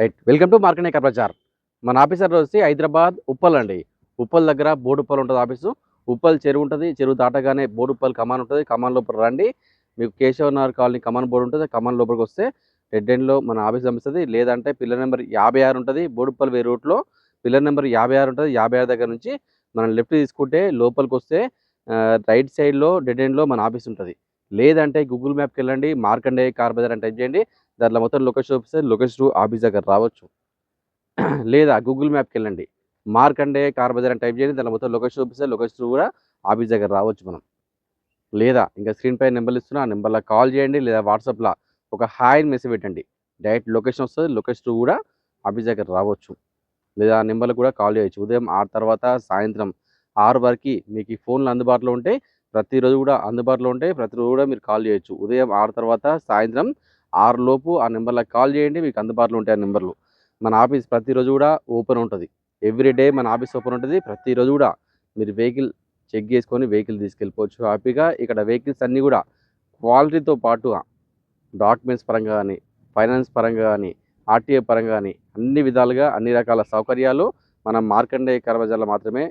Right. Welcome to Markande car bazaar. మన office address వచ్చి హైదరాబాద్ ఉప్పల్ అండి. ఉప్పల్ దగ్గర బోడుప్పల్ ఉంటుంది ఆఫీసు. ఉప్పల్ చెరువు ఉంటుంది. చెరువు దాటగానే బోడుప్పల్ కమాన్ ఉంటుంది. కమాన్ లోపల రండి. మీకు కేశవ నగర్ కాలనీ కమాన్ బోర్డు ఉంటుంది. కమాన్ లోపలికి వస్తే డెడ్ ఎండ్లో మన ఆఫీస్ కనిపిస్తుంది. లేదంటే పిల్లర్ నెంబర్ 56 ఉంటుంది. బోడుప్పల్ వే రూట్లో పిల్లర్ నెంబర్ 56 ఉంటుంది. 56 దగ్గర నుంచి మనం లెఫ్ట్ తీసుకుంటే లోపలికి వస్తే రైట్ సైడ్లో డెడ్ ఎండ్లో మన ఆఫీస్ ఉంటుంది. లేదంటే గూగుల్ మ్యాప్కి వెళ్ళండి. మార్కండే కార్ బజార్ అని టైప్ చేయండి. దాంట్లో మొత్తం లొకేషన్ చూపిస్తే లొకేషన్ ఆఫీస్ దగ్గర రావచ్చు. లేదా గూగుల్ మ్యాప్కి వెళ్ళండి. మార్కండే కార్ బజార్ అని టైప్ చేయండి. దాంట్లో మొత్తం లొకేషన్ చూపిస్తే లొకేషన్ కూడా ఆఫీస్ దగ్గర రావచ్చు మనం. లేదా ఇంకా స్క్రీన్ పై నెంబర్లు ఇస్తున్నా ఆ నెంబర్లో కాల్ చేయండి. లేదా వాట్సాప్లో ఒక హాయ్ మెసేజ్ పెట్టండి. డైరెక్ట్ లొకేషన్ వస్తుంది. లొకేషన్ కూడా ఆఫీస్ దగ్గర రావచ్చు. లేదా ఆ నెంబర్లు కూడా కాల్ చేయొచ్చు. ఉదయం 6 తర్వాత సాయంత్రం 6 వరకు మీకు ఈ ఫోన్లు అందుబాటులో ఉంటాయి. ప్రతిరోజు కూడా అందుబాటులో ఉంటాయి. ప్రతిరోజు కూడా మీరు కాల్ చేయొచ్చు. ఉదయం 6 తర్వాత సాయంత్రం 6 లోపు ఆ నెంబర్లకు కాల్ చేయండి. మీకు అందుబాటులో ఉంటాయి ఆ నెంబర్లు. మన ఆఫీస్ ప్రతిరోజు కూడా ఓపెన్ ఉంటుంది. ఎవ్రీడే మన ఆఫీస్ ఓపెన్ ఉంటుంది. ప్రతిరోజు కూడా మీరు వెహికల్ చెక్ చేసుకొని వెహికల్ తీసుకెళ్ళిపోవచ్చు హ్యాపీగా. ఇక్కడ వెహికల్స్ అన్నీ కూడా క్వాలిటీతో పాటుగా డాక్యుమెంట్స్ పరంగా కానీ, ఫైనాన్స్ పరంగా కానీ, ఆర్టీఏ పరంగా కానీ అన్ని విధాలుగా అన్ని రకాల సౌకర్యాలు మన మార్కండే కార్ బజార్లో మాత్రమే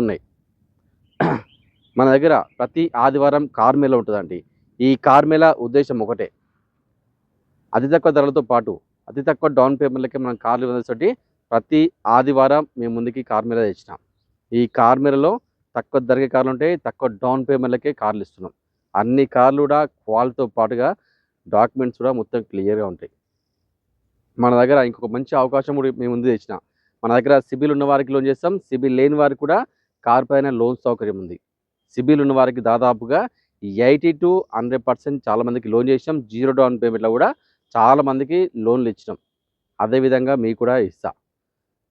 ఉన్నాయి. మన దగ్గర ప్రతి ఆదివారం కార్ మేళా ఉంటుందండి. ఈ కార్ మేళా ఉద్దేశం ఒకటే, అతి తక్కువ ధరలతో పాటు అతి తక్కువ డౌన్ పేమెంట్లకి మనం కార్లు ఇవ్వడంతో ప్రతి ఆదివారం మేము ముందుకి కార్ మేళా తెచ్చినాం. ఈ కార్ మేళాలో తక్కువ ధరకే కార్లు ఉంటాయి. తక్కువ డౌన్ పేమెంట్లకే కార్లు ఇస్తున్నాం. అన్ని కార్లు కూడా క్వాలిటీతో పాటుగా డాక్యుమెంట్స్ కూడా మొత్తం క్లియర్గా ఉంటాయి. మన దగ్గర ఇంకొక మంచి అవకాశం కూడా మేము ముందు తెచ్చిన, మన దగ్గర సిబిల్ ఉన్న వారికి లోన్ చేస్తాం. సిబిల్ లేని వారికి కూడా కార్ పైన లోన్ సౌకర్యం ఉంది. సిబిల్ ఉన్న వారికి దాదాపుగా 80 to 100% చాలామందికి లోన్ చేసాం. 0 డౌన్ పేమెంట్లో కూడా చాలామందికి లోన్లు ఇచ్చినాం. అదేవిధంగా మీకు కూడా ఇస్తా.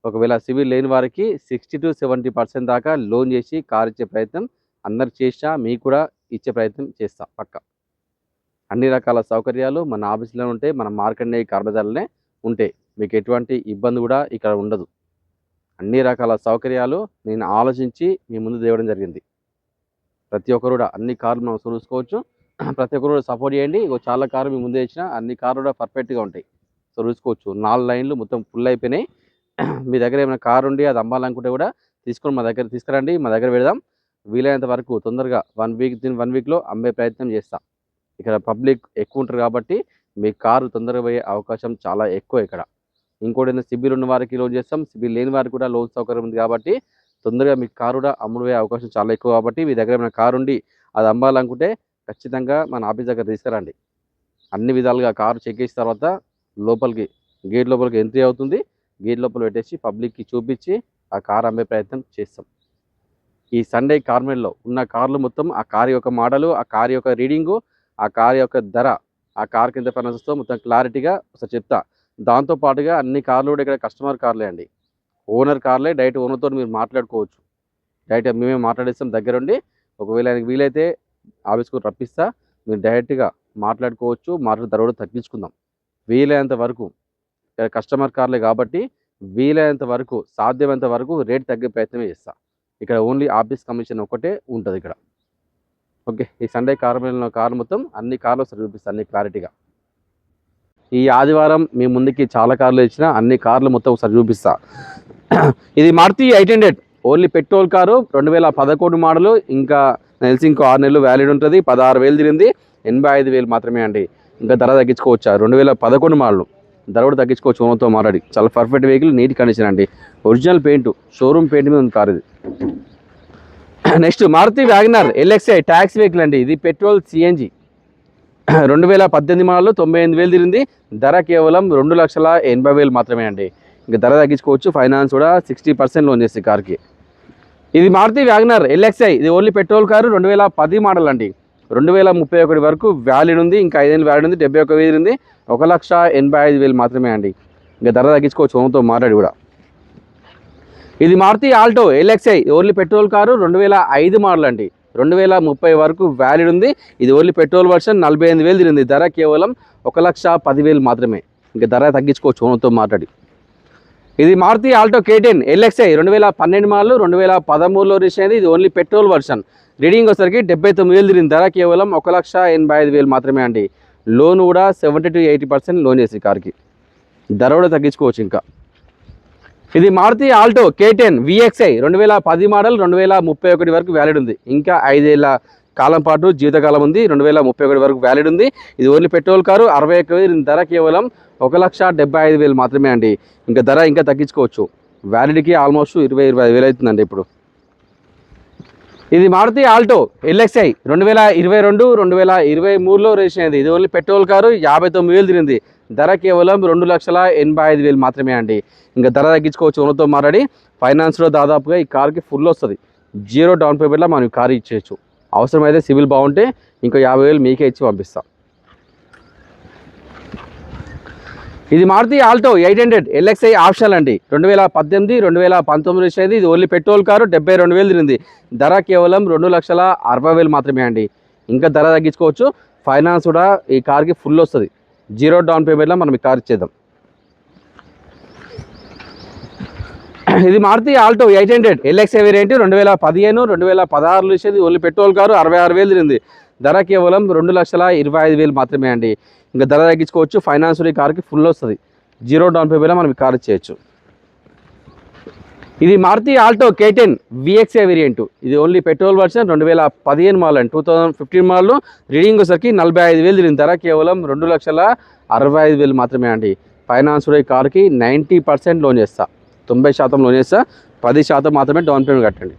ఒకవేళ సిబిల్ లేని వారికి 60 to 70% దాకా లోన్ చేసి కార్ ఇచ్చే ప్రయత్నం అందరికి చేసినా మీకు కూడా ఇచ్చే ప్రయత్నం చేస్తా పక్క. అన్ని రకాల సౌకర్యాలు మన ఆఫీస్లో ఉంటాయి. మన మార్కండే కార్ బజార్లోనే ఉంటాయి. మీకు ఎటువంటి ఇబ్బంది కూడా ఇక్కడ ఉండదు. అన్ని రకాల సౌకర్యాలు నేను ఆలోచించి మీ ముందు తేవడం జరిగింది. ప్రతి ఒక్కరు కూడా అన్ని కార్లు మనం చూసుకోవచ్చు. ప్రతి ఒక్కరు కూడా సపోర్ట్ చేయండి. చాలా కార్లు మీ ముందే ఇచ్చిన అన్ని కార్లు కూడా పర్ఫెక్ట్గా ఉంటాయి. సో చూసుకోవచ్చు. 4 లైన్లు మొత్తం ఫుల్ అయిపోయినాయి. మీ దగ్గర ఏమైనా కారు ఉండి అది అమ్మాలనుకుంటే కూడా తీసుకొని మా దగ్గర తీసుకురండి. మా దగ్గర పెడదాం. వీలైనంత వరకు తొందరగా 1 వీక్లో అమ్మే ప్రయత్నం చేస్తా. ఇక్కడ పబ్లిక్ ఎక్కువ ఉంటారు కాబట్టి మీ కారు తొందరగా పోయే అవకాశం చాలా ఎక్కువ ఇక్కడ. ఇంకోటి ఏంటంటే సిబిల్ ఉన్న వారికి లోన్ చేస్తాం. సిబిల్ లేని వారికి కూడా లోన్ సౌకర్యం ఉంది కాబట్టి తొందరగా మీ కారు కూడా అమ్ముడుపోయే అవకాశం చాలా ఎక్కువ. కాబట్టి మీ దగ్గర ఏమైనా కారు ఉండి అది అమ్మాలనుకుంటే ఖచ్చితంగా మన ఆఫీస్ దగ్గర తీసుకురండి. అన్ని విధాలుగా కారు చెక్ చేసిన తర్వాత లోపలికి గేట్ లోపలికి ఎంట్రీ అవుతుంది. గేట్ లోపల పెట్టేసి పబ్లిక్కి చూపించి ఆ కారు అమ్మే ప్రయత్నం చేస్తాం. ఈ సండే కార్ మేళాలో ఉన్న కార్లు మొత్తం ఆ కారు యొక్క మోడలు, ఆ కారు యొక్క రీడింగు, ఆ కారు యొక్క ధర, ఆ కార్ కింద ఫైనాన్స్తో మొత్తం క్లారిటీగా ఒకసారి చెప్తా. దాంతోపాటుగా అన్ని కార్లు కూడా ఇక్కడ కస్టమర్ కార్లే అండి. ఓనర్ కార్లే. డైరెక్ట్ ఓనర్తో మీరు మాట్లాడుకోవచ్చు. డైరెక్ట్గా మేమే మాట్లాడేస్తాం దగ్గరుండి. ఒకవేళ ఆయనకి వీలైతే ఆఫీస్కు రప్పిస్తా. మీరు డైరెక్ట్గా మాట్లాడుకోవచ్చు. ధర కూడా తగ్గించుకుందాం. వీలైనంత వరకు కస్టమర్ కార్లే కాబట్టి వీలైనంత వరకు సాధ్యమైనంత వరకు రేట్ తగ్గే ప్రయత్నమే చేస్తా. ఇక్కడ ఓన్లీ ఆఫీస్ కమిషన్ ఒకటే ఉంటుంది ఇక్కడ. ఓకే. ఈ సండే కార్ మేళాలో కార్లు మొత్తం అన్ని కార్లు ఒకసారి చూపిస్తాను అన్ని క్లారిటీగా. ఈ ఆదివారం మీ ముందుకి చాలా కార్లు ఇచ్చిన అన్ని కార్లు మొత్తం ఒకసారి చూపిస్తా. ఇది Maruti 800 only petrol car. 2011 model. ఇంకా తెలిసి ఇంకో 6 నెలలు వ్యాలిడ్ ఉంటుంది. 16,000 తిరిగింది. 85,000 మాత్రమే అండి. ఇంకా ధర తగ్గించుకోవచ్చా? 2011 మోడలు. ధర కూడా తగ్గించుకోవచ్చు ఓనర్తో మాట్లాడి. చాలా పర్ఫెక్ట్ వెహికల్, నీట్ కండిషన్ అండి. ఒరిజినల్ పెయింట్, షోరూమ్ పెయింట్ మీద ఉంది కార్ ఇది. Next Maruti wagon R LXi tax vehicle అండి. ఇది పెట్రోల్ CNG. 2018 మోడల్. 98,000 తిరిగింది. ధర కేవలం 2,80,000 మాత్రమే అండి. ఇంకా ధర తగ్గించుకోవచ్చు. ఫైనాన్స్ కూడా 60% లోన్ చేస్తే కార్కి. ఇది మారుతి వ్యాగనర్ LXi. ఇది ఓన్లీ పెట్రోల్ కారు. 2010 మోడల్ అండి. 2031 వరకు వ్యాలిడ్ ఉంది. ఇంకా 5 ఏళ్ళు వ్యాలిడ్ ఉంది. 71,000 ఉంది. 1,85,000 మాత్రమే అండి. ఇంకా ధర తగ్గించుకోవచ్చు ఓనర్తో మాట్లాడి కూడా. ఇది Maruti Alto LXi. Only petrol car. 2005 model అండి. 2030 వరకు వ్యాలిడ్ ఉంది. ఇది ఓన్లీ పెట్రోల్ వర్షన్. 48,000 తిరిగింది. ధర కేవలం 1,10,000 మాత్రమే. ఇంకా ధర తగ్గించుకోవచ్చు ఓనర్తో మాట్లాడి. ఇది Maruti Alto K10 LXi. 2012 model. 2013లో రిజిస్టర్ అయింది. ఇది ఓన్లీ పెట్రోల్ వర్షన్. రీడింగ్ వచ్చేసరికి 79,000 తిరిగింది. ధర కేవలం 1,85,000 మాత్రమే అండి. లోన్ కూడా 70 to 80% లోన్ చేసి కార్కి. ధర కూడా తగ్గించుకోవచ్చు ఇంకా. ఇది Maruti Alto K10 VXI 2010 model 2031 వరకు వ్యాలిడ్ ఉంది. ఇంకా 5 ఏళ్ల కాలం పాటు జీవితకాలం ఉంది. 2031 వరకు వ్యాలిడ్ ఉంది. ఇది ఓన్లీ పెట్రోల్ కారు. 61,000 ధర కేవలం 1,75,000 మాత్రమే అండి. ఇంకా ధర ఇంకా తగ్గించుకోవచ్చు. వ్యాలిడిటీ ఆల్మోస్ట్ 20-25,000 అవుతుందండి ఇప్పుడు. ఇది మారుతి ఆల్టో LXI 2022 2023లో రిజిస్ట్రేషన్ అయింది. ఇది ఓన్లీ పెట్రోల్ కారు. 59,000 తిరిగింది. ధర కేవలం 2,85,000 మాత్రమే అండి. ఇంకా ధర తగ్గించుకోవచ్చు. ఓనర్తో మాట్లాడి ఫైనాన్స్లో దాదాపుగా ఈ కార్కి ఫుల్ వస్తుంది. 0 డౌన్ పేమెంట్లో మనం ఈ కారు ఇచ్చేయచ్చు. అవసరమైతే సివిల్ బాగుంటే ఇంకో 50,000 మీకే ఇచ్చి పంపిస్తాం. ఇది మారుతి ఆల్టో 800 LXI ఆప్షనల్ అండి. 2018 2019 రిజిస్టర్ అయింది. ఇది ఓన్లీ పెట్రోల్ కారు. 72,000 తిరిగింది. ధర కేవలం 2,60,000 మాత్రమే అండి. ఇంకా ధర తగ్గించుకోవచ్చు. ఫైనాన్స్ కూడా ఈ కార్కి ఫుల్ వస్తుంది. 0 డౌన్ పేమెంట్లో మనం ఈ కార్ ఇచ్చేద్దాం. ఇది మారుతి ఆల్టో 800 LXI వేరియంట్ 2015 2016 ఇచ్చేది. Only petrol car. 66,000 తిరిగింది. ధర కేవలం 2,25,000 మాత్రమే అండి. ఇంకా ధర తగ్గించుకోవచ్చు. ఫైనాన్స్ ఈ కార్కి ఫుల్ వస్తుంది. 0 డౌన్ పేమెంట్లో మనం ఈ కార్ ఇచ్చేయచ్చు. ఇది Maruti Alto K10 VXI variant. ఇది ఓన్లీ పెట్రోల్ వర్షన్ 2015 మోడల్ అండి. 2015 మోడల్ రీడింగ్ వచ్చేసరికి 45,000 తిరిగింది. ధర కేవలం 2,65,000 మాత్రమే అండి. ఫైనాన్స్ ఈ కార్కి 90% లోన్ చేస్తా. 90% లోన్ చేస్తా. 10% మాత్రమే డౌన్ పేమెంట్ కట్టండి.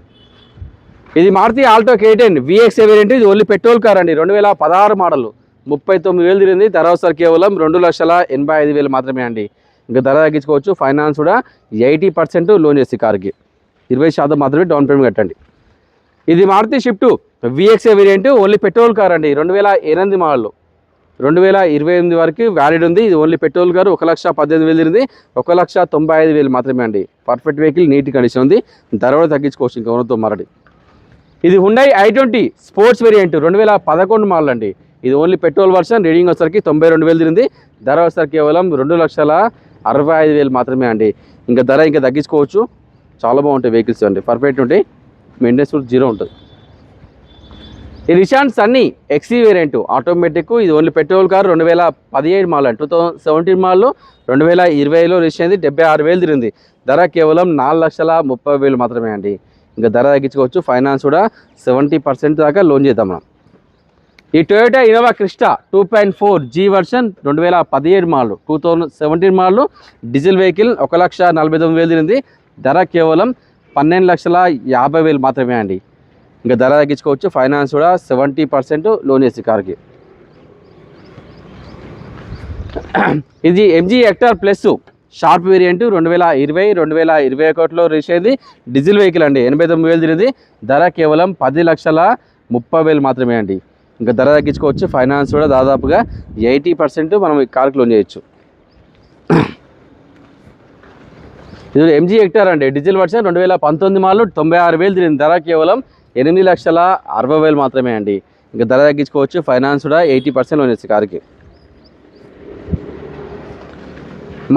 ఇది Maruti Alto K10 VXI variant. ఇది ఓన్లీ పెట్రోల్ కార్ అండి. 2016 మోడల్ 39,000 తిరిగింది. ధర వస్తారు కేవలం 2,85,000 మాత్రమే అండి. ఇంకా ధర తగ్గించుకోవచ్చు. ఫైనాన్స్ కూడా 80% లోన్ చేసి కార్కి 20% మాత్రమే డౌన్ పేమెంట్ కట్టండి. ఇది Maruti Swift VXI variant. Only petrol car అండి. 2008 మోడల్ 2028 వరకు వ్యాలిడ్ ఉంది. ఇది ఓన్లీ పెట్రోల్ కారు. 1,18,000 తిరిగింది. 1,95,000 మాత్రమే అండి. పర్ఫెక్ట్ వెహికల్, నీట్ కండిషన్ ఉంది. ధర కూడా తగ్గించుకోవచ్చు ఇంకా ఓనర్తో మాట్లాడి. ఇది Hyundai i20 sports variant 2011 model అండి. ఇది ఓన్లీ పెట్రోల్ వర్షన్. రీడింగ్ వచ్చరికి 92,000 తిరిగింది. ధర వస్తారు కేవలం 2,65,000 మాత్రమే అండి. ఇంకా ధర ఇంకా తగ్గించుకోవచ్చు. చాలా బాగుంటాయి వెహికల్స్ అండి. పర్ఫెక్ట్ ఉంటాయి. మెయింటెనెన్స్ 0 ఉంటుంది. ఈ నిషాన్ సన్నీ XE వేరియంట్ ఆటోమేటిక్. ఇది ఓన్లీ పెట్రోల్ కార్. 2017 మోడల్ అండి. 2017 మోడల్ 2020లో రిజిస్టర్ అయింది. 76,000 తిరిగింది. ధర కేవలం 4,30,000 మాత్రమే అండి. ఇంకా ధర తగ్గించుకోవచ్చు. ఫైనాన్స్ కూడా 70% దాకా లోన్ చేద్దాం మనం. ఈ Toyota Innova Crysta 2.4 G version 2017 model 2017 model diesel vehicle. 1,49,000 తిరిగింది. ధర కేవలం 12,50,000 మాత్రమే అండి. ఇంకా ధర తగ్గించుకోవచ్చు. ఫైనాన్స్ కూడా 70% లోన్ చేసి కార్కి. ఇది MG Hector Plus Sharp variant 2020 2021లో రిజిస్టర్ అయింది. డీజిల్ వెహికల్ అండి. 89,000 తిరిగింది. ధర కేవలం 10,30,000 మాత్రమే అండి. ఇంకా ధర తగ్గించుకోవచ్చు. ఫైనాన్స్ కూడా దాదాపుగా 80% మనం ఈ కార్కి లోన్ చేయొచ్చు. ఇది MG హెక్టర్ అండి. డీజిల్ వర్షన్ 2019 మోడల్ 96,000 తిరిగింది. ధర కేవలం 8,60,000 మాత్రమే అండి. ఇంకా ధర తగ్గించుకోవచ్చు. ఫైనాన్స్ కూడా 80% లోన్ చేసి కార్కి.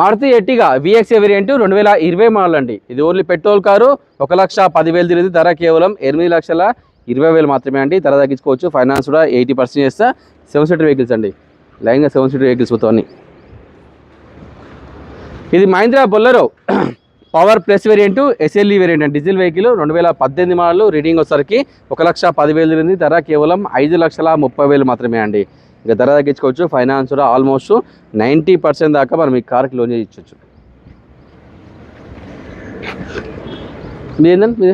Maruti Ertiga VXI variant 2020 model అండి. ఇది ఓన్లీ పెట్రోల్ కారు. 1,10,000 తిరిగింది. ధర కేవలం 8,20,000 మాత్రమే అండి. ధర తగ్గించుకోవచ్చు. ఫైనాన్స్ కూడా 80% చేస్తా. 7 సీటర్ వెహికల్స్ అండి. లైన్గా 7 సీటర్ వెహికల్స్ పోతాయి. ఇది Mahindra Bolero power plus variant SLE variant అండి. డీజిల్ వెహికల్ 2018 మోడల్ రీడింగ్ వచ్చరికి 1,10,000 తిరిగింది. ధర కేవలం 5,30,000 మాత్రమే అండి. ఇంకా ధర తగ్గించుకోవచ్చు. ఫైనాన్స్ కూడా ఆల్మోస్ట్ 90% దాకా మనం ఈ కార్కి లోన్ చేయొచ్చు. మీదేందండి?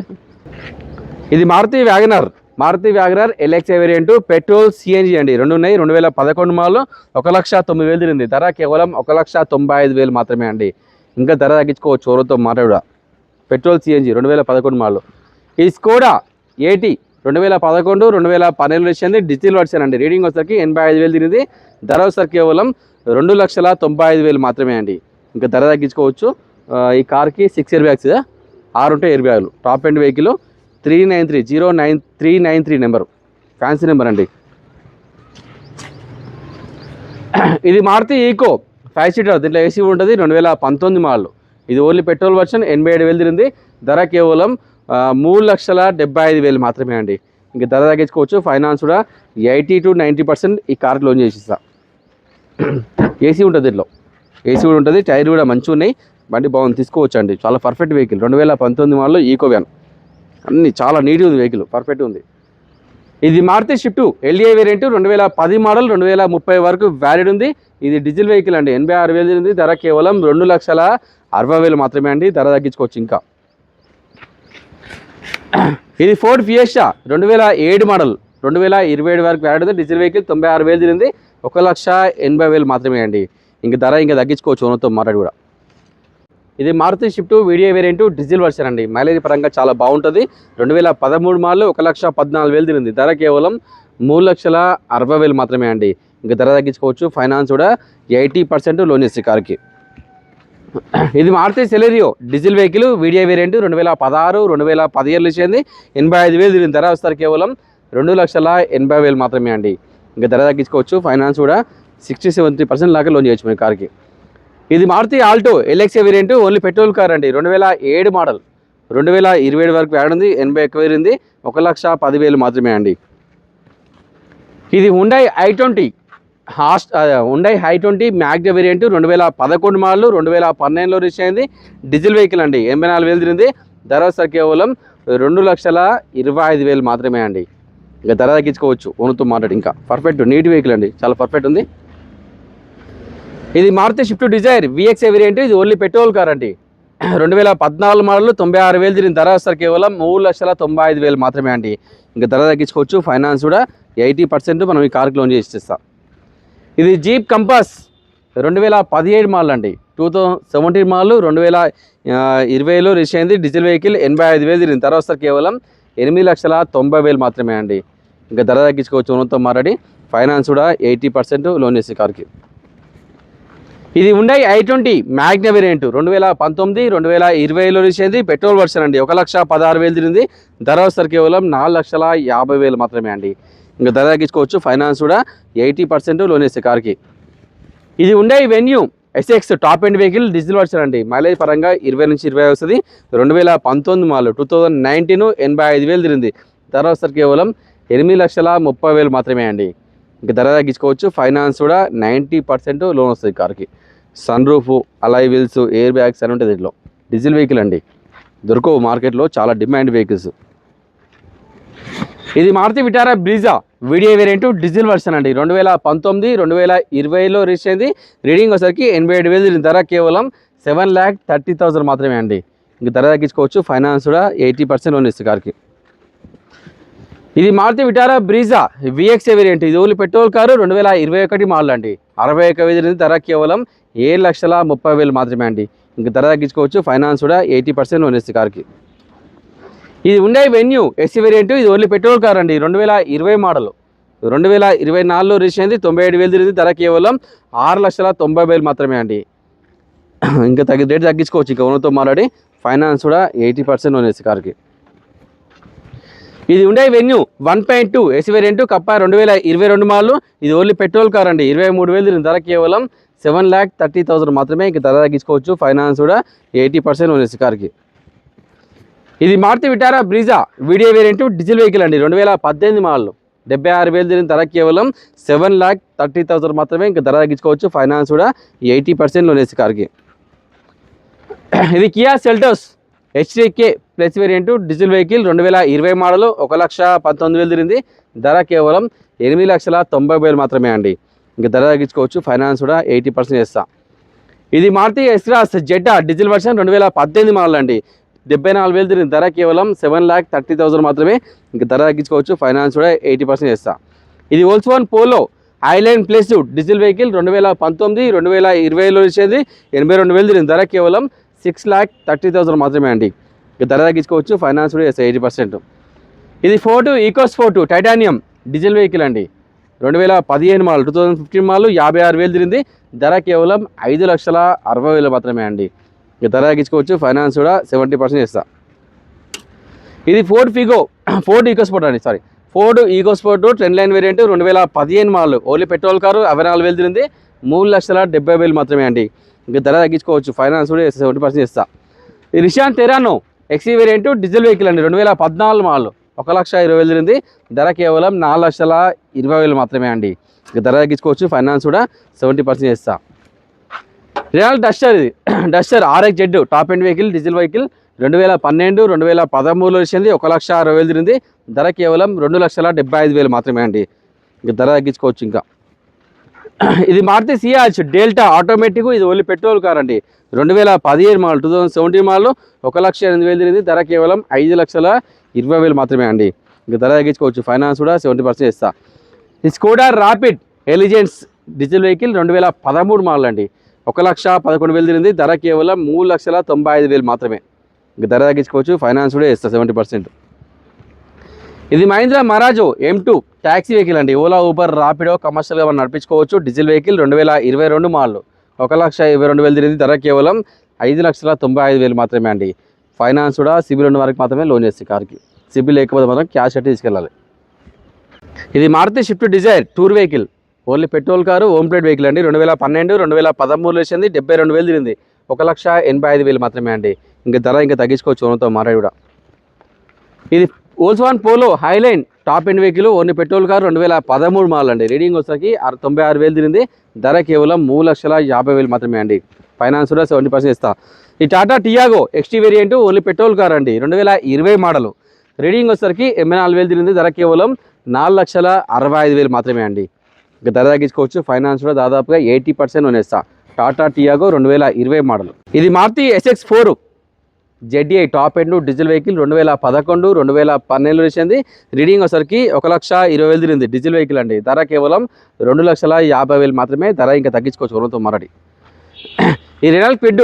ఇది Maruti wagon R LXI variant petrol CNG అండి. 2 ఉన్నాయి. 2011 మోడల్ 1,09,000 తిరిగింది. ధర కేవలం 1,95,000 మాత్రమే అండి. ఇంకా ధర తగ్గించుకోవచ్చు. ఓరతో మాట్లాడ పెట్రోల్ CNG 2011 మోడల్. ఈ స్కోడా 80 2011 2012 వచ్చింది. డిజిటల్ వర్షన్ అండి. రీడింగ్ వచ్చరికి 85,000 తిరిగింది. ధర వచ్చరికి కేవలం 2,95,000 మాత్రమే అండి. ఇంకా ధర తగ్గించుకోవచ్చు. ఈ కార్కి 6 ఎయిర్ బ్యాగ్స్ 6 ఉంటాయి ఎయిర్ బ్యాగులు. Top end vehicle 393 number fancy number అండి. ఇది మారుతి ఈకో 5 సీటర్. దీంట్లో AC ఉంటుంది. 2019 మోడల్. ఇది ఓన్లీ పెట్రోల్ వర్షన్ 87,000 తిరిగింది. ధర కేవలం 3,75,000 మాత్రమే అండి. ఇంకా ధర తగ్గించుకోవచ్చు. ఫైనాన్స్ కూడా 80 to 90% ఈ కార్కి లోన్ చేసిస్తా. AC ఉంటుంది దీంట్లో. ఏసీ కూడా ఉంటుంది, టైర్ కూడా మంచిగా ఉన్నాయి, బండి బాగుంది, తీసుకోవచ్చు అండి. చాలా perfect vehicle. 2019 model Eeco van, అన్ని చాలా నీట్గా ఉంది వెహికల్, పర్ఫెక్ట్ ఉంది. ఇది Maruti Swift LDI variant, 2010 model, 2030 వరకు వ్యాలిడ్ ఉంది. ఇది డీజిల్ వెహికల్ అండి. 86,000 ఉంది. ధర కేవలం 2,60,000 మాత్రమే అండి. ధర తగ్గించుకోవచ్చు ఇంకా. ఇది ఫోర్డ్ ఫియెస్టా 2007 మోడల్, 2027 వరకు వ్యాలిడ్ ఉంది. డీజిల్ వెహికల్, 96,000 తిరిగింది. 1,80,000 మాత్రమే అండి. ఇంక ధర ఇంకా తగ్గించుకోవచ్చు ఓనర్తో మాట్లాడి కూడా. ఇది Maruti Swift VDI variant diesel version అండి. మైలేజ్ పరంగా చాలా బాగుంటుంది. 2013 మోడల్, 1,14,000 తిరిగింది. ధర కేవలం 3,60,000 మాత్రమే అండి. ఇంకా ధర తగ్గించుకోవచ్చు. ఫైనాన్స్ కూడా 80% లోన్ ఇస్తుంది కార్కి. ఇది Maruti Celerio diesel vehicle VDI variant, 2016, 2017 ఇచ్చింది. 85,000 తిరిగింది. ధర వస్తారు కేవలం 2,80,000 మాత్రమే అండి. ఇంకా ధర తగ్గించుకోవచ్చు. ఫైనాన్స్ కూడా 60-70% లాగా లోన్ చేయొచ్చు మీ కార్కి. ఇది Maruti Alto LXA variant, only petrol car అండి. 2007 మోడల్, 2027 వరకు వ్యాడ్ ఉంది. 80 ఉంది. 1,10,000 మాత్రమే అండి. ఇది Hyundai i20 Hyundai i20 Magna variant, 2011 model, 2019లో రిలీజ్ అయింది. డీజిల్ వెహికల్ అండి. 84,000 తిరిగింది. ధర వస్తారు కేవలం 2,25,000 మాత్రమే అండి. ఇంకా ధర తగ్గించుకోవచ్చు ఓనర్తో మాట్లాడి. ఇంకా పర్ఫెక్ట్ నీట్ వెహికల్ అండి, చాలా పర్ఫెక్ట్ ఉంది. ఇది Maruti Swift Dzire VXA variant, ఇది ఓన్లీ పెట్రోల్ కార్ అండి. 2014 మోడల్, 96,000 తిరిగిన. ధర వస్తారు కేవలం 3,95,000 మాత్రమే అండి. ఇంకా ధర తగ్గించుకోవచ్చు. ఫైనాన్స్ కూడా 80% మనం ఈ కార్కి లోన్ చేసి ఇస్తాం. ఇది జీప్ కంపాస్ 2017 మోడల్ అండి. 2017 మోడల్, 2020లో రిలీజ్ అయింది. డీజిల్ వెహికల్, 85,000 తిరిగింది. ధర వస్తారు కేవలం 8,90,000 మాత్రమే అండి. ఇంకా ధర తగ్గించుకోవచ్చు ఓనర్తో మాట్లాడి. ఫైనాన్స్ కూడా 80% లోన్ చేసే కార్కి. ఇది హుండై i20 మ్యాగ్నా వేరియంట్, 2019, 2020లో రిలీజ్ అయింది. పెట్రోల్ వర్షన్ అండి. 1,16,000 తిరిగింది. ధర వస్తారు కేవలం 4,50,000 మాత్రమే అండి. ఇంకా ధర తగ్గించుకోవచ్చు. ఫైనాన్స్ కూడా 80% లోన్ వేసే కార్కి. ఇది Hyundai venue SX top end vehicle diesel version అండి. మైలేజ్ పరంగా 20-20 వస్తుంది. 2019 మోడల్, 2019, 85,000 తిరిగింది. ధర వస్తారు కేవలం 8,30,000 మాత్రమే అండి. ఇంకా ధర తగ్గించుకోవచ్చు. ఫైనాన్స్ కూడా 90% లోన్ వస్తుంది కార్కి. Sunroof, alloy wheels, airbags అని ఉంటుంది దీంట్లో. డీజిల్ వెహికల్ అండి, దొరకవు మార్కెట్లో, చాలా డిమాండ్ వెహికల్స్. ఇది Maruti Vitara Brezza VDI variant diesel version అండి. 2019, 2020లో రిలీజ్ అయింది. రీడింగ్ వచ్చరికి 87,000. ధర కేవలం 7,30,000 మాత్రమే అండి. ఇంక ధర తగ్గించుకోవచ్చు. ఫైనాన్స్ కూడా 80% లోన్ ఇస్తుంది కార్కి. ఇది Maruti Vitara Brezza VXA variant, ఇది ఓన్లీ పెట్రోల్ కారు. 2021 మోడల్ అండి. 61,000. ధర కేవలం 7,30,000 మాత్రమే అండి. ఇంక ధర తగ్గించుకోవచ్చు. ఫైనాన్స్ కూడా 80% లోన్ ఇస్తుంది కార్కి. ఇది హుండై వెన్యూ ఎస్సీ వేరియంట్, ఇది ఓన్లీ పెట్రోల్ కార్ అండి. 2020 మోడల్, 2024లో రిలీజ్ అయింది. 97,000 తిరిగింది. ధర కేవలం 6,90,000 మాత్రమే అండి. ఇంకా రేట్ తగ్గించుకోవచ్చు ఇంకా ఓనర్తో మాట్లాడి. ఫైనాన్స్ కూడా 80% లోన్ ఇస్తుంది కార్కి. ఇది Hyundai Venue 1.2 SC variant Kappa 2022 model, ఇది ఓన్లీ పెట్రోల్ కార్ అండి. 23,000 తిరిగింది. ధర కేవలం 7,30,000 మాత్రమే. ఇంకా ధర తగ్గించుకోవచ్చు. ఫైనాన్స్ కూడా 80% లోన్ ఇస్తుంది కార్కి. ఇది Maruti Vitara Brezza VDI variant diesel vehicle అండి. 2018 మోడల్, 76,000 తిరిగిన. ధర కేవలం 7,30,000 మాత్రమే. ఇంకా ధర తగ్గించుకోవచ్చు. ఫైనాన్స్ కూడా 80% లోన్ వేసి కార్కి. ఇది Kia Seltos HDK plus variant diesel vehicle, 2020 model, 1,19,000 తిరిగింది. ధర కేవలం 8,90,000 మాత్రమే అండి. ఇంకా ధర తగ్గించుకోవచ్చు. ఫైనాన్స్ కూడా 80% చేస్తా. ఇది Maruti S Cross Zeta diesel version, 2018 model అండి. 74,000 తిరిగింది. ధర కేవలం 7,30,000 మాత్రమే. ఇంకా ధర తగ్గించుకోవచ్చు. ఫైనాన్స్ కూడా 80% చేస్తా. ఇది Volkswagen Polo Highline plus diesel vehicle, 2019, 2020లో వచ్చేది. 82,000 తిరిగింది. ధర కేవలం 6,30,000 మాత్రమే అండి. ఇంకా ధర తగ్గించుకోవచ్చు. ఫైనాన్స్ కూడా చేస్తా 80%. ఇది Ford EcoSport titanium diesel vehicle అండి. 2015 మోడల్, 2015 మోడల్, 56,000 తిరిగింది. ధర కేవలం 5,60,000 మాత్రమే అండి. ఇక ధర తగ్గించుకోవచ్చు. ఫైనాన్స్ కూడా 70% చేస్తా. ఇది ఫోర్డ్ ఈకోస్పోర్ట్ అండి. Ford EcoSport trend line variant, 2015 model, only petrol car, 64,000 తిరిగింది. 3,70,000 మాత్రమే అండి. ఇంకా ధర తగ్గించుకోవచ్చు. ఫైనాన్స్ కూడా 70% చేస్తా. ఈ నిషాన్ టెరానో ఎక్సీ వేరియంట్ డీజిల్ వెహికల్ అండి. 2014 మోడల్, 1,20,000 తిరిగింది. ధర కేవలం 4,20,000 మాత్రమే అండి. ఇక ధర తగ్గించుకోవచ్చు. ఫైనాన్స్ కూడా 70% చేస్తా. రినాల్ట్ డస్టర్ ఇది Duster RX Z top end vehicle diesel vehicle 2012 2013లో వచ్చింది 1,60,000 తిరిగింది. ధర కేవలం 2,75,000 మాత్రమే అండి. ఇంకా ధర తగ్గించుకోవచ్చు. ఇంకా ఇది మారుతి సియాజ్ డెల్టా ఆటోమేటిక్, ఇది ఓన్లీ పెట్రోల్ కార్ అండి. 2017 మోడల్ 2017 మోడల్ 1,08,000 తిరిగింది. ధర కేవలం 5,20,000 మాత్రమే అండి. ఇంకా ధర తగ్గించుకోవచ్చు. ఫైనాన్స్ కూడా 70% ఇస్తా. ఈ Skoda rapid elegance diesel vehicle 2013 model అండి. 1,11,000 తిరిగింది. ధర కేవలం 3,95,000 మాత్రమే. ఇంకా ధర తగ్గించుకోవచ్చు. ఫైనాన్స్ కూడా ఇస్తా 70%. ఇది Mahindra Marazzo M2 taxi vehicle అండి. ఓలా ఊబర్ రాపిడో కమర్షియల్గా మనం నడిపించుకోవచ్చు. డీజిల్ వెహికల్ 2022 మోడల్ 1,22,000 తిరిగింది. ధర కేవలం 5,95,000 మాత్రమే అండి. ఫైనాన్స్ కూడా సిబిల్ ఉన్న వరకు మాత్రమే లోన్ చేస్తే కార్కి. సిబిల్ లేకపోతే మాత్రం క్యాష్ కట్టి తీసుకెళ్ళాలి. ఇది Maruti Swift Dzire tour vehicle, only petrol car, home plate vehicle అండి. 2012 2013లో వచ్చింది. 72,000 తిరిగింది. 1,85,000 మాత్రమే అండి. ఇంకా ధర ఇంకా తగ్గించుకోవచ్చు ఓనర్తో మారాడు కూడా. ఇది Volkswagen Polo Highline top end vehicle, only petrol car, 2013 model అండి. రీడింగ్ వచ్చేసరికి 96,000 తిరిగింది. ధర కేవలం 3,50,000 మాత్రమే అండి. ఫైనాన్స్ కూడా 70% ఇస్తా. ఈ Tata Tiago XT variant, only petrol car అండి. 2020 మోడల్. రీడింగ్ వచ్చేసరికి 84,000 తిరిగింది. ధర కేవలం 4,65,000 మాత్రమే అండి. ఇంకా ధర తగ్గించుకోవచ్చు. ఫైనాన్స్ కూడా దాదాపుగా 80% లోనేస్తా. టాటా టియాగో 2020 మోడల్. ఇది Maruti SX4 ZDI top end diesel vehicle 2011 2012 వచ్చింది. రీడింగ్ వచ్చరికి 1,20,000 తిరిగింది. డీజిల్ వెహికల్ అండి. ధర కేవలం 2,50,000 మాత్రమే. ధర ఇంకా తగ్గించుకోవచ్చు ఓనర్తో మారాడి. ఈ Renault quid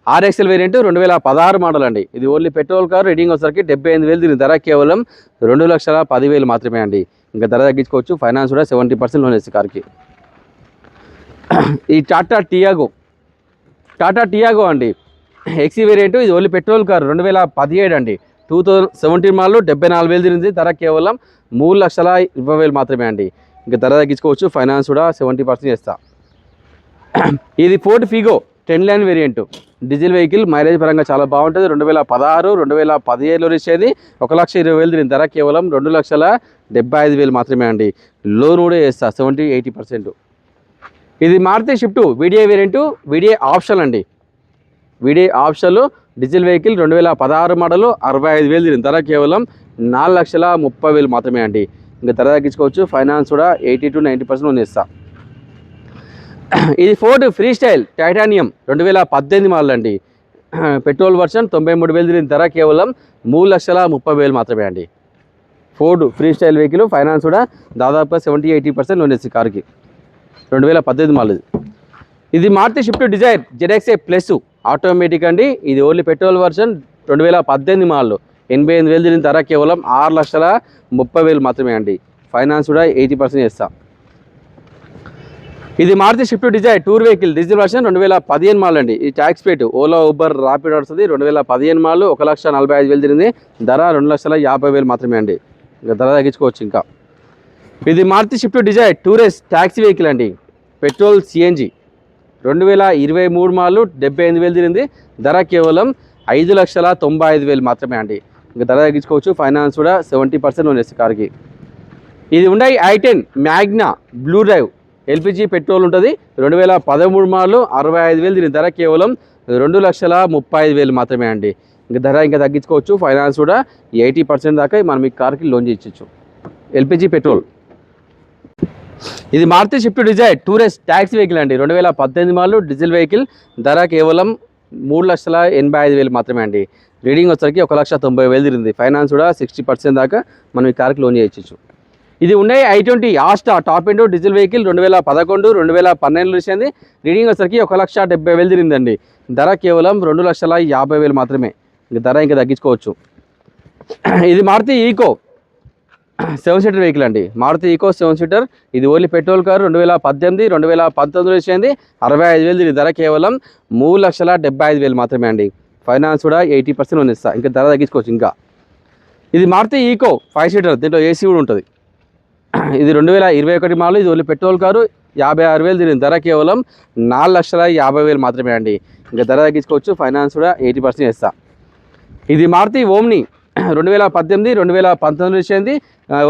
RXL variant 2016 model అండి. ఇది ఓన్లీ పెట్రోల్ కార్. రీడింగ్ వచ్చరికి 78,000 తిరిగింది. ధర కేవలం 2,10,000 మాత్రమే అండి. ఇంకా ధర తగ్గించుకోవచ్చు. ఫైనాన్స్ కూడా 70% లోన్ వేసి కార్కి. ఈ టాటా టియాగో అండి XE వేరియంట్, ఇది ఓన్లీ పెట్రోల్ కార్. 2017 అండి. 2017 మోడల్ 74,000 తిరిగింది. ధర కేవలం 3,20,000 మాత్రమే అండి. ఇంకా ధర తగ్గించుకోవచ్చు. ఫైనాన్స్ కూడా 70% చేస్తా. ఇది Ford Figo 10 line variant diesel vehicle, mileage పరంగా చాలా బాగుంటుంది. 2016 2017లో వచ్చేది. 1,20,000 తిరిగింది. ధర కేవలం 2,75,000 మాత్రమే అండి. లోన్ కూడా చేస్తా 70-80%. ఇది Maruti Swift VDI variant, VDI option అండి. VDI option diesel vehicle 2016 model 65,000 తిరిగింది. ధర కేవలం 4,30,000 మాత్రమే అండి. ఇంకా ధర తగ్గించుకోవచ్చు. ఫైనాన్స్ కూడా 80-90% లోన్ చేస్తా. ఇది Ford Freestyle Titanium 2018 model అండి. పెట్రోల్ వర్షన్ 93,000 తిరిగింది. ధర కేవలం 3,30,000 మాత్రమే అండి. Ford Freestyle vehicle, finance కూడా దాదాపుగా 70-80% లోన్ చేసి కార్కి. 2018 మోడల్. ఇది Maruti Swift Dzire ZXi plus automatic అండి. ఇది ఓన్లీ పెట్రోల్ వర్షన్ 2018 మోడల్ 88,000 తిరిగింది. ధర కేవలం 6,30,000 మాత్రమే అండి. ఫైనాన్స్ కూడా 80% చేస్తా. ఇది Maruti Swift Dzire tour vehicle diesel version 2015 model అండి. ఈ tax paid Ola Uber rapid వస్తుంది. 2015 మోడల్ 1,45,000 తిరిగింది. ధర 2,50,000 మాత్రమే అండి. ఇంకా ధర తగ్గించుకోవచ్చు. ఇంకా ఇది Maruti Swift Dzire tourist taxi vehicle అండి. పెట్రోల్ CNG 2023 మోడల్ 78,000 తిరిగింది. ధర కేవలం 5,95,000 మాత్రమే అండి. ఇంకా ధర తగ్గించుకోవచ్చు. ఫైనాన్స్ కూడా 70% లోన్ చేస్తే కార్కి. ఇది ఉండే i10 Magna blue drive LPG petrol ఉంటుంది. 2013 మోడల్ 65,000 తిరిగింది. ధర కేవలం 2,35,000 మాత్రమే అండి. ఇంకా ధర ఇంకా తగ్గించుకోవచ్చు. ఫైనాన్స్ కూడా 80% దాకా మనం ఈ కార్కి లోన్ చేయొచ్చు. LPG petrol. ఇది Maruti Swift Dzire tourist taxi vehicle అండి. 2018 మోడల్ డీజిల్ వెహికల్. ధర కేవలం 3,85,000 మాత్రమే అండి. రీడింగ్ వచ్చరికి 1,90,000 తిరిగింది. ఫైనాన్స్ కూడా 60% దాకా మనం ఈ కార్కి లోన్ చేయొచ్చు. ఇది ఉండే i20 Asta top end diesel vehicle 2011 2012 వచ్చింది. రీడింగ్ వచ్చరికి 1,70,000 తిరిగిందండి. ధర కేవలం 2,50,000 మాత్రమే. ఇంక ధర ఇంకా తగ్గించుకోవచ్చు. ఇది మారుతి ఈకో 7 సీటర్ వెహికల్ అండి. Maruti Eeco 7 seater. ఇది ఓన్లీ పెట్రోల్ కారు. 2018 2019 వచ్చింది. 65,000 తిరిగింది. ధర కేవలం 3,75,000 మాత్రమే అండి. ఫైనాన్స్ కూడా 80% లోన్ ఇస్తా. ఇంకా ధర తగ్గించుకోవచ్చు. ఇంకా ఇది మారుతి ఈకో 5 సీటర్. దీంట్లో AC కూడా ఉంటుంది. ఇది 2021 మోడల్. ఇది ఓన్లీ పెట్రోల్ కారు. 56,000 తిరిగింది. ధర కేవలం 4,50,000 మాత్రమే అండి. ఇంకా ధర తగ్గించుకోవచ్చు. ఫైనాన్స్ కూడా 80% ఇస్తా. ఇది మారుతి ఓమ్ని 2018 2019 వచ్చింది.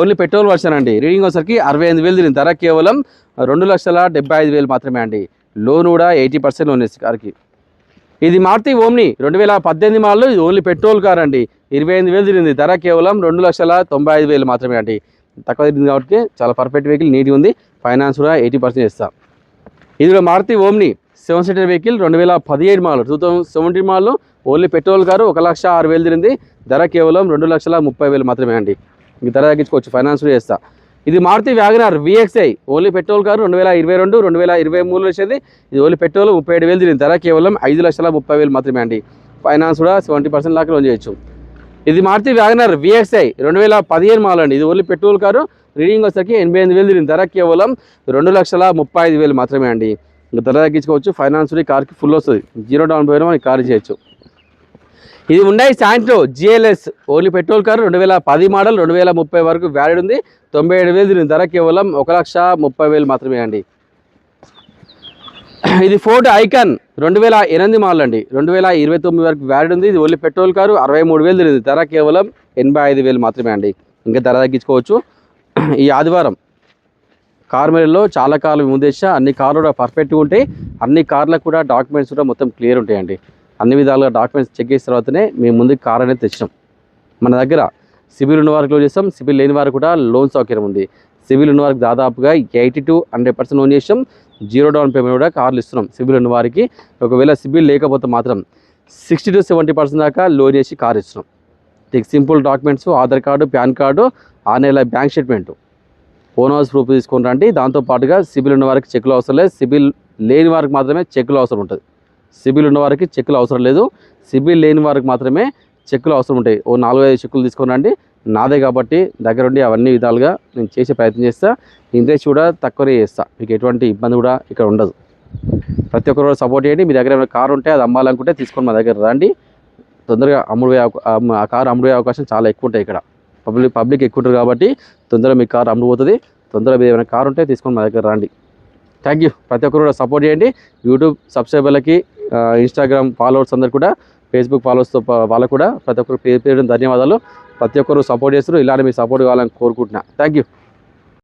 ఓన్లీ పెట్రోల్ వర్షన్ అండి. రీడింగ్ వచ్చరికి 68,000 తిరిగింది. ధర కేవలం 2,75,000 మాత్రమే అండి. లోన్ కూడా 80% లోన్ ఇస్తుంది కార్కి. ఇది మారుతి ఓమ్ని 2018 మోడల్. ఇది ఓన్లీ పెట్రోల్ కార్ అండి. 28,000 తిరిగింది. ధర కేవలం 2,95,000 మాత్రమే అండి. తక్కువ తిరిగింది కాబట్టి చాలా పర్ఫెక్ట్ వెహికల్, నీట్గా ఉంది. ఫైనాన్స్ కూడా 80% ఇస్తాం. ఇది కూడా Maruti Omni 7 seater vehicle 2017 model. 2017 model only petrol car. 1,06,000 తిరిగింది. ధర కేవలం 2,30,000 మాత్రమే అండి. ఇంక ధర తగ్గించుకోవచ్చు, ఫైనాన్స్ కూడా చేస్తా. ఇది Maruti Wagon R VXI only petrol car. 2022 2023 వచ్చేది. ఇది ఓన్లీ పెట్రోల్ 37,000 తిరిగింది. ధర కేవలం 5,30,000 మాత్రమే అండి. ఫైనాన్స్ కూడా 70% దాకా లోన్ చేయొచ్చు. ఇది మారుతి వ్యాగనర్ VXI 2015 మోడల్ అండి. ఇది ఓన్లీ పెట్రోల్ కారు. రీడింగ్ వచ్చేసరికి 88,000 తిరిగింది. ధర కేవలం 2,35,000 మాత్రమే అండి. ఇంకా ధర తగ్గించుకోవచ్చు, ఫైనాన్స్ ఈ కార్కి ఫుల్ వస్తుంది. 0 డౌన్ పేమెంట్ మనకి కార్ చేయొచ్చు. ఇది Hyundai Santro GLS only petrol car. 2010 model. 2030 వరకు వ్యాలిడ్ ఉంది. 97,000 తిరిగింది. ధర కేవలం 1,30,000 మాత్రమే అండి. ఇది ఫోర్డ్ ఐకాన్ 2008 మోడల్ అండి. 2029 వరకు వ్యాలిడ్ ఉంది. ఇది ఓన్లీ పెట్రోల్ కారు. 63,000 తిరిగింది. ధర కేవలం 85,000 మాత్రమే అండి. ఇంకా ధర తగ్గించుకోవచ్చు. ఈ ఆదివారం కార్ మేళలో చాలా కార్లు ముందేసా. అన్ని కార్లు కూడా పర్ఫెక్ట్గా ఉంటాయి. అన్ని కార్లకు కూడా డాక్యుమెంట్స్ కూడా మొత్తం క్లియర్ ఉంటాయండి. అన్ని విధాలుగా డాక్యుమెంట్స్ చెక్ చేసిన తర్వాతనే మేము ముందుకు కార్ అనేది తెచ్చినాం. మన దగ్గర సిబిల్ ఉన్న వారికి లోన్ చేస్తాం. సిబిల్ లేని వారికి కూడా లోన్ సౌకర్యం ఉంది. సిబిల్ ఉన్న వారికి దాదాపుగా 80 to 100% లోన్ చేసాం. 0 డౌన్ పేమెంట్ కూడా కార్లు ఇస్తున్నాం సిబిల్ ఉన్న వారికి. ఒకవేళ సిబిల్ లేకపోతే మాత్రం 60 to 70% దాకా లోన్ చేసి కార్ ఇస్తున్నాం. Simple documents, Aadhaar card, pan card, 6 నెలల bank statement, own house proof తీసుకొని రండి. దాంతోపాటుగా సిబిల్ ఉన్న వారికి చెక్కులు అవసరం లేదు. సిబిల్ లేని వారికి మాత్రమే చెక్కులు అవసరం ఉంటుంది. సిబిల్ ఉన్న వారికి చెక్కులు అవసరం లేదు. సిబిల్ లేని వారికి మాత్రమే చెక్కులు అవసరం ఉంటాయి. ఓ 4-5 చెక్కులు తీసుకొని రండి. నాదే కాబట్టి దగ్గరుండి అవన్నీ విధాలుగా నేను చేసే ప్రయత్నం చేస్తా. ఇంట్రెస్ట్ కూడా తక్కువనే చేస్తా. మీకు ఎటువంటి ఇబ్బంది కూడా ఇక్కడ ఉండదు. ప్రతి ఒక్కరు కూడా సపోర్ట్ చేయండి. మీ దగ్గర ఏమైనా కారు ఉంటే అది అమ్మాలనుకుంటే తీసుకొని మా దగ్గర రండి. తొందరగా ఆ కారు అమ్ముడే అవకాశం చాలా ఎక్కువ ఉంటాయి ఇక్కడ. పబ్లిక్ ఎక్కువ ఉంటారు కాబట్టి తొందరగా మీ కారు అమ్ముడుపోతుంది. తొందరగా మీరు ఏమైనా కారు ఉంటే తీసుకొని మా దగ్గర రండి. Thank you. ప్రతి ఒక్కరు కూడా సపోర్ట్ చేయండి. యూట్యూబ్ సబ్స్క్రైబర్లకి, ఇన్స్టాగ్రామ్ ఫాలోవర్స్ అందరు కూడా, ఫేస్బుక్ ఫాలోవర్స్తో వాళ్ళకు కూడా ప్రతి ఒక్కరు పేరు ధన్యవాదాలు. ప్రతి ఒక్కరు సపోర్ట్ చేస్తారు. ఇలానే మీ సపోర్ట్ కావాలని కోరుకుంటున్నా. Thank you.